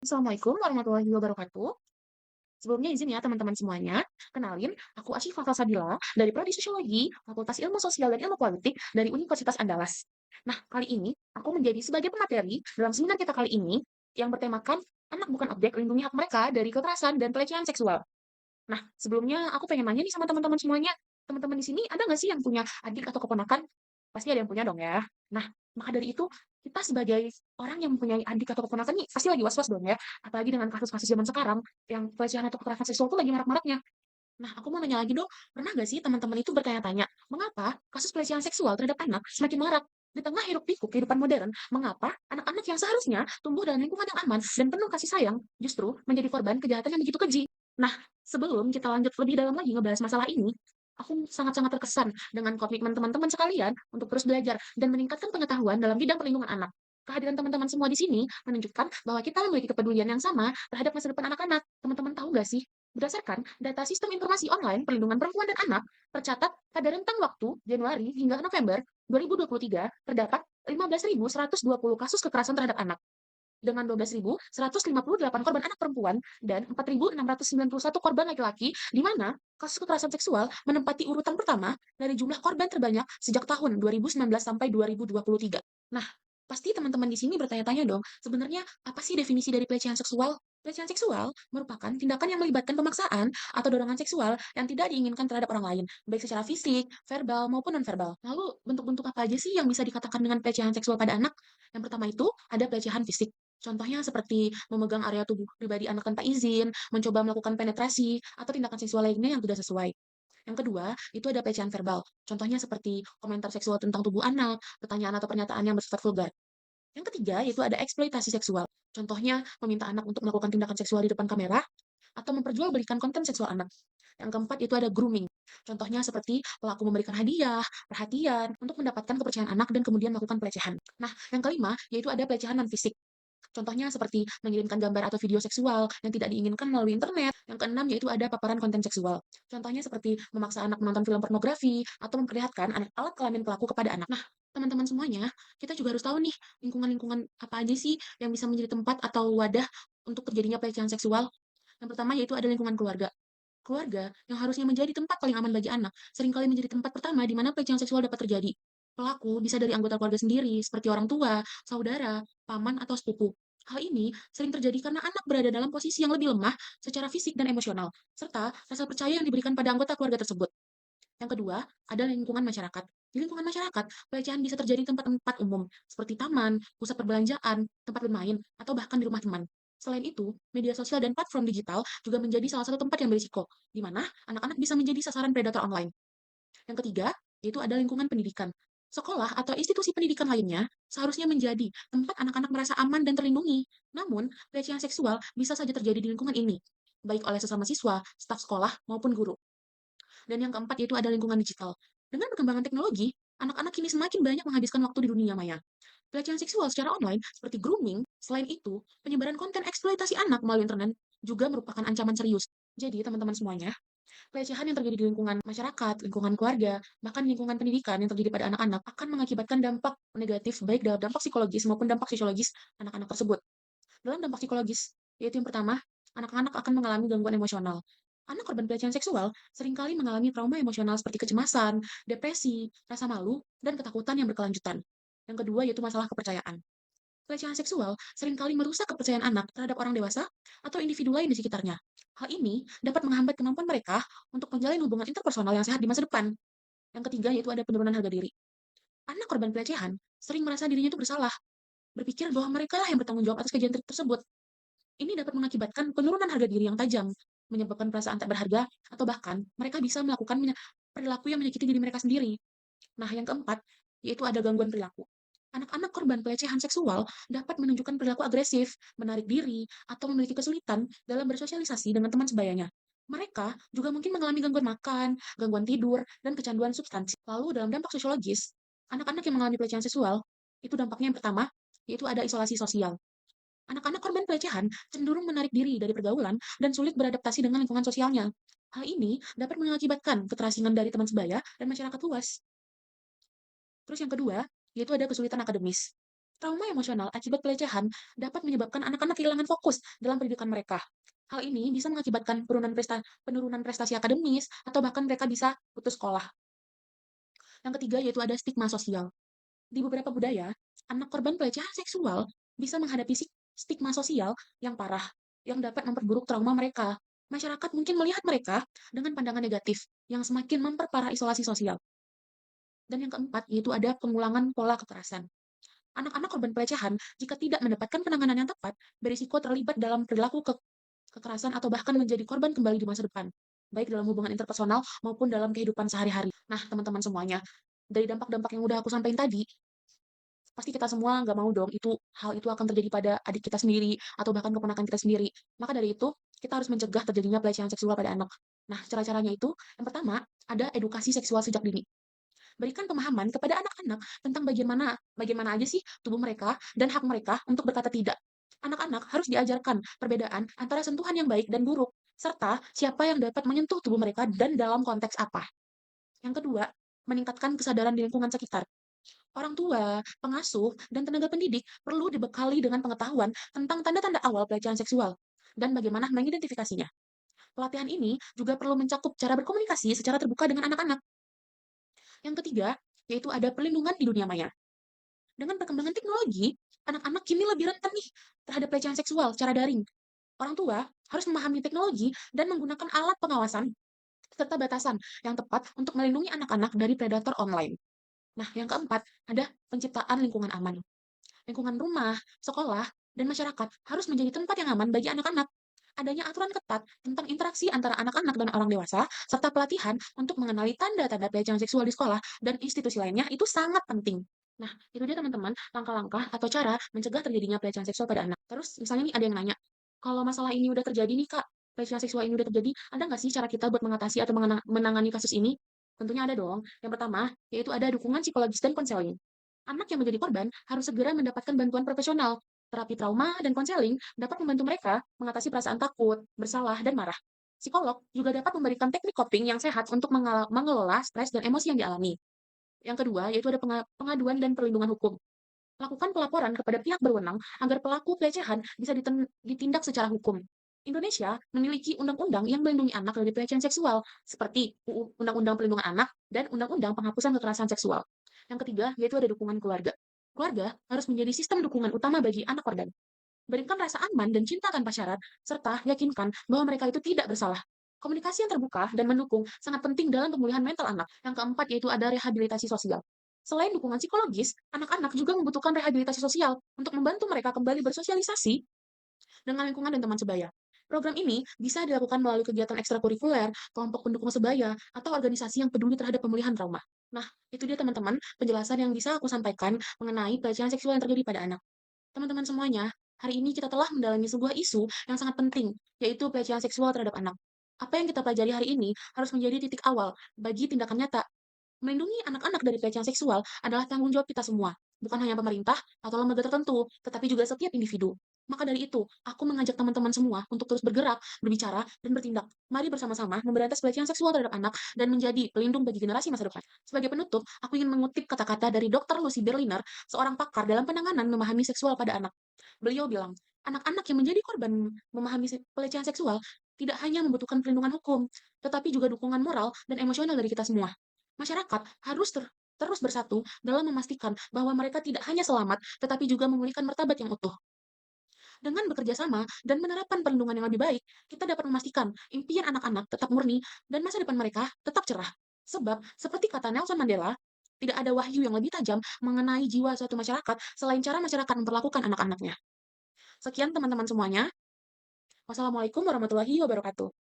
Assalamualaikum warahmatullahi wabarakatuh. Sebelumnya izin ya teman-teman semuanya, kenalin, aku Asyifa Salsabila dari Prodi Sosiologi, Fakultas Ilmu Sosial dan Ilmu Politik dari Universitas Andalas. Nah, kali ini aku menjadi sebagai pemateri dalam seminar kita kali ini yang bertemakan anak bukan objek, lindungi hak mereka dari kekerasan dan pelecehan seksual. Nah, sebelumnya aku pengen nanya nih sama teman-teman semuanya. Teman-teman di sini ada nggak sih yang punya adik atau keponakan? Pasti ada yang punya dong ya. Nah, maka dari itu, kita sebagai orang yang mempunyai adik atau keponakan nih, pasti lagi was-was dong ya. Apalagi dengan kasus-kasus zaman sekarang, yang pelecehan atau kekerasan seksual itu lagi marak-maraknya. Nah, aku mau nanya lagi dong, pernah nggak sih teman-teman itu bertanya-tanya, mengapa kasus pelecehan seksual terhadap anak semakin marak? Di tengah hiruk-pikuk kehidupan modern, mengapa anak-anak yang seharusnya tumbuh dalam lingkungan yang aman dan penuh kasih sayang justru menjadi korban kejahatan yang begitu keji? Nah, sebelum kita lanjut lebih dalam lagi ngebahas masalah ini, aku sangat-sangat terkesan dengan komitmen teman-teman sekalian untuk terus belajar dan meningkatkan pengetahuan dalam bidang perlindungan anak. Kehadiran teman-teman semua di sini menunjukkan bahwa kita memiliki kepedulian yang sama terhadap masa depan anak-anak. Teman-teman tahu nggak sih, berdasarkan data Sistem Informasi Online Perlindungan Perempuan dan Anak, tercatat pada rentang waktu Januari hingga November 2023 terdapat 15.120 kasus kekerasan terhadap anak dengan 12.158 korban anak perempuan dan 4.691 korban laki-laki, di mana kasus kekerasan seksual menempati urutan pertama dari jumlah korban terbanyak sejak tahun 2019 sampai 2023. Nah, pasti teman-teman di sini bertanya-tanya dong, sebenarnya apa sih definisi dari pelecehan seksual? Pelecehan seksual merupakan tindakan yang melibatkan pemaksaan atau dorongan seksual yang tidak diinginkan terhadap orang lain, baik secara fisik, verbal, maupun nonverbal. Lalu, bentuk-bentuk apa aja sih yang bisa dikatakan dengan pelecehan seksual pada anak? Yang pertama itu ada pelecehan fisik. Contohnya seperti memegang area tubuh pribadi anak tanpa izin, mencoba melakukan penetrasi, atau tindakan seksual lainnya yang tidak sesuai. Yang kedua, itu ada pelecehan verbal. Contohnya seperti komentar seksual tentang tubuh anak, pertanyaan atau pernyataan yang bersifat vulgar. Yang ketiga, yaitu ada eksploitasi seksual. Contohnya, meminta anak untuk melakukan tindakan seksual di depan kamera, atau memperjualbelikan konten seksual anak. Yang keempat, itu ada grooming. Contohnya seperti pelaku memberikan hadiah, perhatian, untuk mendapatkan kepercayaan anak dan kemudian melakukan pelecehan. Nah, yang kelima, yaitu ada pelecehan non-fisik. Contohnya seperti mengirimkan gambar atau video seksual yang tidak diinginkan melalui internet. Yang keenam yaitu ada paparan konten seksual. Contohnya seperti memaksa anak menonton film pornografi atau memperlihatkan alat kelamin pelaku kepada anak. Nah, teman-teman semuanya, kita juga harus tahu nih lingkungan-lingkungan apa aja sih yang bisa menjadi tempat atau wadah untuk terjadinya pelecehan seksual. Yang pertama yaitu ada lingkungan keluarga. Keluarga yang harusnya menjadi tempat paling aman bagi anak, seringkali menjadi tempat pertama di mana pelecehan seksual dapat terjadi. Pelaku bisa dari anggota keluarga sendiri, seperti orang tua, saudara, paman, atau sepupu. Hal ini sering terjadi karena anak berada dalam posisi yang lebih lemah secara fisik dan emosional, serta rasa percaya yang diberikan pada anggota keluarga tersebut. Yang kedua, ada lingkungan masyarakat. Di lingkungan masyarakat, pelecehan bisa terjadi di tempat-tempat umum, seperti taman, pusat perbelanjaan, tempat bermain, atau bahkan di rumah teman. Selain itu, media sosial dan platform digital juga menjadi salah satu tempat yang berisiko, di mana anak-anak bisa menjadi sasaran predator online. Yang ketiga, yaitu ada lingkungan pendidikan. Sekolah atau institusi pendidikan lainnya seharusnya menjadi tempat anak-anak merasa aman dan terlindungi. Namun, pelecehan seksual bisa saja terjadi di lingkungan ini, baik oleh sesama siswa, staf sekolah, maupun guru. Dan yang keempat yaitu ada lingkungan digital. Dengan perkembangan teknologi, anak-anak kini semakin banyak menghabiskan waktu di dunia maya. Pelecehan seksual secara online, seperti grooming, selain itu, penyebaran konten eksploitasi anak melalui internet juga merupakan ancaman serius. Jadi, teman-teman semuanya, pelecehan yang terjadi di lingkungan masyarakat, lingkungan keluarga, bahkan lingkungan pendidikan yang terjadi pada anak-anak akan mengakibatkan dampak negatif baik dalam dampak psikologis maupun dampak sosiologis anak-anak tersebut. Dalam dampak psikologis, yaitu yang pertama, anak-anak akan mengalami gangguan emosional. Anak korban pelecehan seksual seringkali mengalami trauma emosional seperti kecemasan, depresi, rasa malu, dan ketakutan yang berkelanjutan. Yang kedua yaitu masalah kepercayaan. Pelecehan seksual seringkali merusak kepercayaan anak terhadap orang dewasa atau individu lain di sekitarnya. Hal ini dapat menghambat kemampuan mereka untuk menjalin hubungan interpersonal yang sehat di masa depan. Yang ketiga yaitu ada penurunan harga diri. Anak korban pelecehan sering merasa dirinya itu bersalah, berpikir bahwa mereka lah yang bertanggung jawab atas kejadian tersebut. Ini dapat mengakibatkan penurunan harga diri yang tajam, menyebabkan perasaan tak berharga, atau bahkan mereka bisa melakukan perilaku yang menyakiti diri mereka sendiri. Nah, yang keempat, yaitu ada gangguan perilaku. Anak-anak korban pelecehan seksual dapat menunjukkan perilaku agresif, menarik diri, atau memiliki kesulitan dalam bersosialisasi dengan teman sebayanya. Mereka juga mungkin mengalami gangguan makan, gangguan tidur, dan kecanduan substansi. Lalu, dalam dampak sosiologis, anak-anak yang mengalami pelecehan seksual, itu dampaknya yang pertama, yaitu ada isolasi sosial. Anak-anak korban pelecehan cenderung menarik diri dari pergaulan dan sulit beradaptasi dengan lingkungan sosialnya. Hal ini dapat mengakibatkan keterasingan dari teman sebaya dan masyarakat luas. Terus yang kedua, yaitu ada kesulitan akademis. Trauma emosional akibat pelecehan dapat menyebabkan anak-anak kehilangan fokus dalam pendidikan mereka. Hal ini bisa mengakibatkan penurunan prestasi akademis atau bahkan mereka bisa putus sekolah. Yang ketiga yaitu ada stigma sosial. Di beberapa budaya, anak korban pelecehan seksual bisa menghadapi stigma sosial yang parah yang dapat memperburuk trauma mereka. Masyarakat mungkin melihat mereka dengan pandangan negatif yang semakin memperparah isolasi sosial. Dan yang keempat yaitu ada pengulangan pola kekerasan. Anak-anak korban pelecehan jika tidak mendapatkan penanganan yang tepat, berisiko terlibat dalam perilaku kekerasan atau bahkan menjadi korban kembali di masa depan, baik dalam hubungan interpersonal maupun dalam kehidupan sehari-hari. Nah, teman-teman semuanya, dari dampak-dampak yang udah aku sampaikan tadi, pasti kita semua nggak mau dong hal itu akan terjadi pada adik kita sendiri atau bahkan keponakan kita sendiri. Maka dari itu, kita harus mencegah terjadinya pelecehan seksual pada anak. Nah, cara-caranya itu, yang pertama, ada edukasi seksual sejak dini. Berikan pemahaman kepada anak-anak tentang bagaimana bagaimana aja sih tubuh mereka dan hak mereka untuk berkata tidak. Anak-anak harus diajarkan perbedaan antara sentuhan yang baik dan buruk, serta siapa yang dapat menyentuh tubuh mereka dan dalam konteks apa. Yang kedua, meningkatkan kesadaran di lingkungan sekitar. Orang tua, pengasuh, dan tenaga pendidik perlu dibekali dengan pengetahuan tentang tanda-tanda awal pelecehan seksual dan bagaimana mengidentifikasinya. Pelatihan ini juga perlu mencakup cara berkomunikasi secara terbuka dengan anak-anak. Yang ketiga, yaitu ada perlindungan di dunia maya. Dengan perkembangan teknologi, anak-anak kini lebih rentan nih terhadap pelecehan seksual secara daring. Orang tua harus memahami teknologi dan menggunakan alat pengawasan serta batasan yang tepat untuk melindungi anak-anak dari predator online. Nah, yang keempat, ada penciptaan lingkungan aman. Lingkungan rumah, sekolah, dan masyarakat harus menjadi tempat yang aman bagi anak-anak. Adanya aturan ketat tentang interaksi antara anak-anak dan orang dewasa, serta pelatihan untuk mengenali tanda-tanda pelecehan seksual di sekolah dan institusi lainnya itu sangat penting. Nah, itu dia teman-teman, langkah-langkah atau cara mencegah terjadinya pelecehan seksual pada anak. Terus, misalnya nih ada yang nanya, kalau masalah ini udah terjadi nih kak, pelecehan seksual ini udah terjadi, ada nggak sih cara kita buat mengatasi atau menangani kasus ini? Tentunya ada dong. Yang pertama, yaitu ada dukungan psikologis dan konseling. Anak yang menjadi korban harus segera mendapatkan bantuan profesional. Terapi trauma dan konseling dapat membantu mereka mengatasi perasaan takut, bersalah, dan marah. Psikolog juga dapat memberikan teknik coping yang sehat untuk mengelola stres dan emosi yang dialami. Yang kedua, yaitu ada pengaduan dan perlindungan hukum. Lakukan pelaporan kepada pihak berwenang agar pelaku pelecehan bisa ditindak secara hukum. Indonesia memiliki undang-undang yang melindungi anak dari pelecehan seksual, seperti Undang-Undang Perlindungan Anak dan Undang-Undang Penghapusan Kekerasan Seksual. Yang ketiga, yaitu ada dukungan keluarga. Keluarga harus menjadi sistem dukungan utama bagi anak korban. Berikan rasa aman dan cinta tanpa syarat, serta yakinkan bahwa mereka itu tidak bersalah. Komunikasi yang terbuka dan mendukung sangat penting dalam pemulihan mental anak. Yang keempat yaitu ada rehabilitasi sosial. Selain dukungan psikologis, anak-anak juga membutuhkan rehabilitasi sosial untuk membantu mereka kembali bersosialisasi dengan lingkungan dan teman sebaya. Program ini bisa dilakukan melalui kegiatan ekstrakurikuler, kelompok pendukung sebaya, atau organisasi yang peduli terhadap pemulihan trauma. Nah, itu dia teman-teman penjelasan yang bisa aku sampaikan mengenai pelecehan seksual yang terjadi pada anak. Teman-teman semuanya, hari ini kita telah mendalami sebuah isu yang sangat penting, yaitu pelecehan seksual terhadap anak. Apa yang kita pelajari hari ini harus menjadi titik awal bagi tindakan nyata. Melindungi anak-anak dari pelecehan seksual adalah tanggung jawab kita semua, bukan hanya pemerintah atau lembaga tertentu, tetapi juga setiap individu. Maka dari itu, aku mengajak teman-teman semua untuk terus bergerak, berbicara, dan bertindak. Mari bersama-sama memberantas pelecehan seksual terhadap anak dan menjadi pelindung bagi generasi masa depan. Sebagai penutup, aku ingin mengutip kata-kata dari Dr. Lucy Berliner, seorang pakar dalam penanganan memahami seksual pada anak. Beliau bilang, anak-anak yang menjadi korban memahami pelecehan seksual tidak hanya membutuhkan perlindungan hukum, tetapi juga dukungan moral dan emosional dari kita semua. Masyarakat harus terus bersatu dalam memastikan bahwa mereka tidak hanya selamat, tetapi juga memulihkan martabat yang utuh. Dengan bekerja sama dan menerapkan perlindungan yang lebih baik, kita dapat memastikan impian anak-anak tetap murni dan masa depan mereka tetap cerah. Sebab, seperti kata Nelson Mandela, tidak ada wahyu yang lebih tajam mengenai jiwa suatu masyarakat selain cara masyarakat memperlakukan anak-anaknya. Sekian teman-teman semuanya. Wassalamualaikum warahmatullahi wabarakatuh.